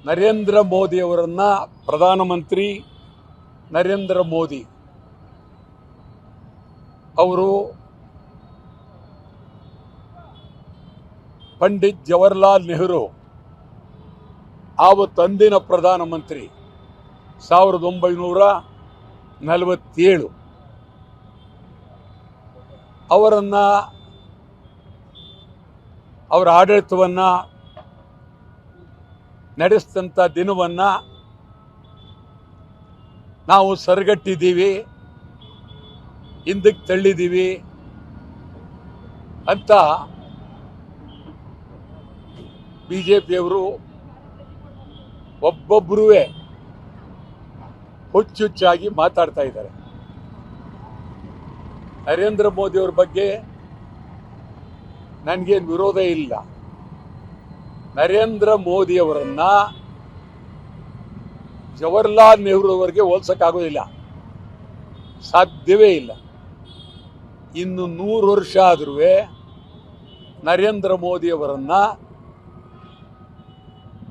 ನರೇಂದ್ರ ಮೋದಿಯವರನ್ನ ಪ್ರಧಾನಮಂತ್ರಿ ನರೇಂದ್ರ ಮೋದಿ ಅವರು ಪಂಡಿತ್ ಜವಾಹರ್ಲಾಲ್ ನೆಹರು ಆವತ್ತಂದಿನ ಪ್ರಧಾನಮಂತ್ರಿ 1947 ಅವರನ್ನ ಅವರ ಆಡಳಿತವನ್ನು ನಡೆಸಿದಂಥ ದಿನವನ್ನು ನಾವು ಸರಿಗಟ್ಟಿದ್ದೀವಿ, ಹಿಂದಕ್ಕೆ ತಳ್ಳಿದ್ದೀವಿ ಅಂತ ಬಿಜೆಪಿಯವರು ಒಬ್ಬೊಬ್ಬರೂ ಹುಚ್ಚುಚ್ಚಾಗಿ ಮಾತಾಡ್ತಾ ಇದ್ದಾರೆ. ನರೇಂದ್ರ ಮೋದಿಯವ್ರ ಬಗ್ಗೆ ನನಗೇನು ವಿರೋಧ ಇಲ್ಲ. ನರೇಂದ್ರ ಮೋದಿಯವರನ್ನ ಜವಾಹರ್ಲಾಲ್ ನೆಹರು ಅವರಿಗೆ ಹೋಲ್ಸಕ್ಕಾಗೋದಿಲ್ಲ, ಸಾಧ್ಯವೇ ಇಲ್ಲ. ಇನ್ನು 100 ವರ್ಷ ಆದರೂ ನರೇಂದ್ರ ಮೋದಿಯವರನ್ನ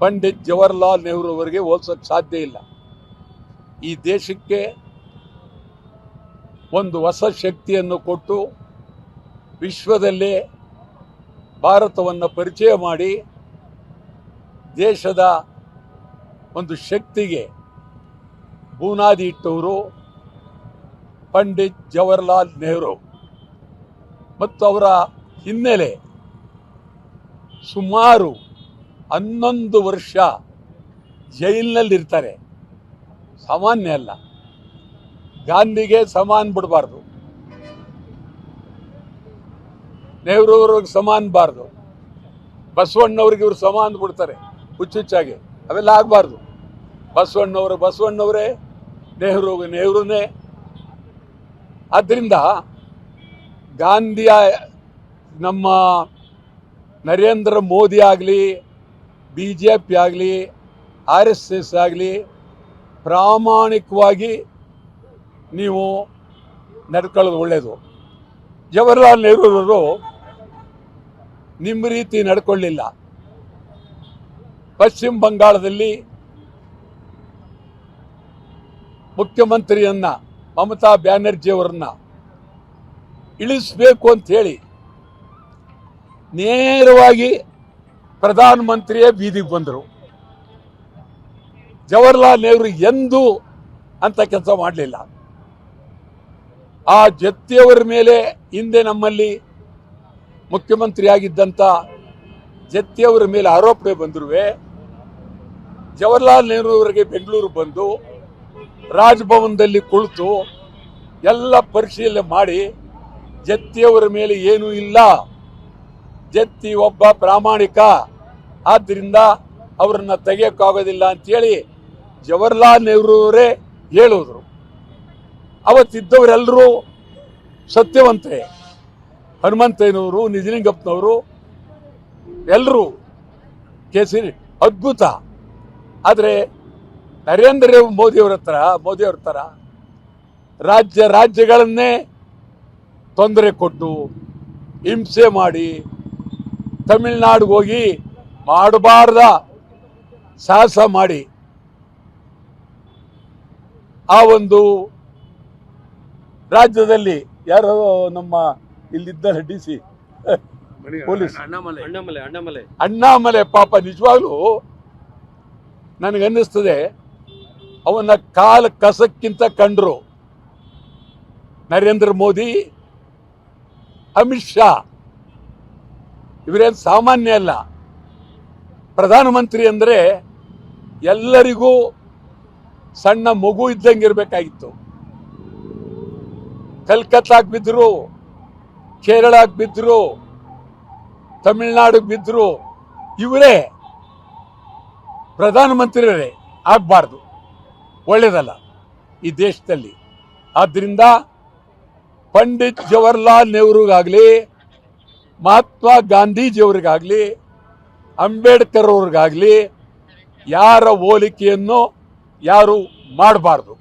ಪಂಡಿತ್ ಜವಾಹರ್ಲಾಲ್ ನೆಹರು ಅವರಿಗೆ ಹೋಲ್ಸಕ್ಕೆ ಸಾಧ್ಯ ಇಲ್ಲ. ಈ ದೇಶಕ್ಕೆ ಒಂದು ಹೊಸ ಶಕ್ತಿಯನ್ನು ಕೊಟ್ಟು ವಿಶ್ವದಲ್ಲೇ ಭಾರತವನ್ನು ಪರಿಚಯ ಮಾಡಿ ದೇಶದ ಒಂದು ಶಕ್ತಿಗೆ ಬುನಾದಿ ಇಟ್ಟವರು ಪಂಡಿತ್ ಜವಾಹರ್ಲಾಲ್ ನೆಹರು. ಮತ್ತು ಅವರ ಹಿನ್ನೆಲೆ ಸುಮಾರು 11 ವರ್ಷ ಜೈಲಿನಲ್ಲಿರ್ತಾರೆ. ಸಾಮಾನ್ಯ ಅಲ್ಲ. ಗಾಂಧಿಗೆ ಸಮಾನ ಬಿಡಬಾರ್ದು, ನೆಹರು ಅವ್ರಿಗೆ ಸಮಾನ ಬಾರ್ದು, ಬಸವಣ್ಣವ್ರಿಗೆ ಇವರು ಸಮಾನ ಬಿಡ್ತಾರೆ ಹುಚ್ಚುಚ್ಚಾಗಿ. ಅವೆಲ್ಲ ಆಗಬಾರ್ದು. ಬಸವಣ್ಣವರೇ, ನೆಹರುನೇ. ಆದ್ದರಿಂದ ಗಾಂಧಿಯ ನಮ್ಮ ನರೇಂದ್ರ ಮೋದಿ ಆಗಲಿ, BJP ಆಗಲಿ, RSS ಆಗಲಿ ಪ್ರಾಮಾಣಿಕವಾಗಿ ನೀವು ನಡ್ಕೊಳ್ಳೋದು ಒಳ್ಳೆಯದು. ಜವಾಹರ್ಲಾಲ್ ನೆಹರು ಅವರು ನಿಮ್ಮ ರೀತಿ ನಡ್ಕೊಳ್ಳಿಲ್ಲ. ಪಶ್ಚಿಮ ಬಂಗಾಳದಲ್ಲಿ ಮುಖ್ಯಮಂತ್ರಿಯನ್ನ ಮಮತಾ ಬ್ಯಾನರ್ಜಿ ಅವರನ್ನ ಇಳಿಸಬೇಕು ಅಂತ ಹೇಳಿ ನೇರವಾಗಿ ಪ್ರಧಾನಮಂತ್ರಿಯೇ ಬೀದಿಗೆ ಬಂದರು. ಜವಾಹರ್ಲಾಲ್ ನೆಹರು ಎಂದೂ ಅಂತ ಕೆಲಸ ಮಾಡಲಿಲ್ಲ. ಆ ಜತ್ತಿಯವರ ಮೇಲೆ ಹಿಂದೆ ನಮ್ಮಲ್ಲಿ ಮುಖ್ಯಮಂತ್ರಿ ಆಗಿದ್ದಂಥ ಜತ್ತಿಯವರ ಮೇಲೆ ಆರೋಪಣೆ ಬಂದರೂ ಜವಾಹರ್ಲಾಲ್ ನೆಹರು ಅವರಿಗೆ ಬೆಂಗಳೂರು ಬಂದು ರಾಜಭವನದಲ್ಲಿ ಕುಳಿತು ಎಲ್ಲ ಪರಿಶೀಲನೆ ಮಾಡಿ ಜತ್ತಿಯವರ ಮೇಲೆ ಏನೂ ಇಲ್ಲ, ಜತ್ತಿ ಒಬ್ಬ ಪ್ರಾಮಾಣಿಕ, ಆದ್ದರಿಂದ ಅವರನ್ನ ತೆಗೆಯೋಕ್ಕಾಗೋದಿಲ್ಲ ಅಂತೇಳಿ ಜವಾಹರ್ಲಾಲ್ ನೆಹರು ಅವರೇ ಹೇಳಿದ್ರು. ಅವತ್ತಿದ್ದವರೆಲ್ಲರೂ ಸತ್ಯವಂತರೇ. ಹನುಮಂತಯ್ಯನವರು, ನಿಜಲಿಂಗಪ್ಪನವರು ಎಲ್ಲರೂ ಕೇಸರಿ ಅದ್ಭುತ. ಆದರೆ ನರೇಂದ್ರ ಮೋದಿಯವರ ಥರ ರಾಜ್ಯಗಳನ್ನೇ ತೊಂದರೆ ಕೊಟ್ಟು ಹಿಂಸೆ ಮಾಡಿ ತಮಿಳುನಾಡಿಗೆ ಹೋಗಿ ಮಾಡಬಾರ್ದ ಸಾಹಸ ಮಾಡಿ ಆ ಒಂದು ರಾಜ್ಯದಲ್ಲಿ ಯಾರೋ ನಮ್ಮ ಇಲ್ಲಿದ್ದಾರೆ DC ಪೊಲೀಸ್ ಅಣ್ಣಾಮಲೆ ಪಾಪ ನಿಜವಾಗ್ಲೂ ನನಗನ್ನಿಸ್ತದೆ ಅವನ ಕಾಲ ಕಸಕ್ಕಿಂತ ಕಂಡ್ರು ನರೇಂದ್ರ ಮೋದಿ, ಅಮಿತ್ ಶಾ ಇವರೇನು ಸಾಮಾನ್ಯ ಅಲ್ಲ. ಪ್ರಧಾನಮಂತ್ರಿ ಅಂದರೆ ಎಲ್ಲರಿಗೂ ಸಣ್ಣ ಮಗು ಇದ್ದಂಗೆ ಇರಬೇಕಾಗಿತ್ತು. ಕಲ್ಕತ್ತಾಗೆ ಬಿದ್ದರು, ಕೇರಳಕ್ಕೆ ಬಿದ್ದರು, ತಮಿಳುನಾಡಿಗೆ ಬಿದ್ದರು, ಇವರೇ ಪ್ರಧಾನಮಂತ್ರಿಯರೇ ಆಗಬಾರ್ದು, ಒಳ್ಳೆಯದಲ್ಲ ಈ ದೇಶದಲ್ಲಿ. ಆದ್ದರಿಂದ ಪಂಡಿತ್ ಜವಾಹರ್ಲಾಲ್ ನೆಹರುಗಾಗಲಿ, ಮಹಾತ್ಮ ಗಾಂಧೀಜಿಯವ್ರಿಗಾಗಲಿ, ಅಂಬೇಡ್ಕರ್ ಅವ್ರಿಗಾಗಲಿ ಯಾರ ಹೋಲಿಕೆಯನ್ನು ಯಾರು ಮಾಡಬಾರ್ದು.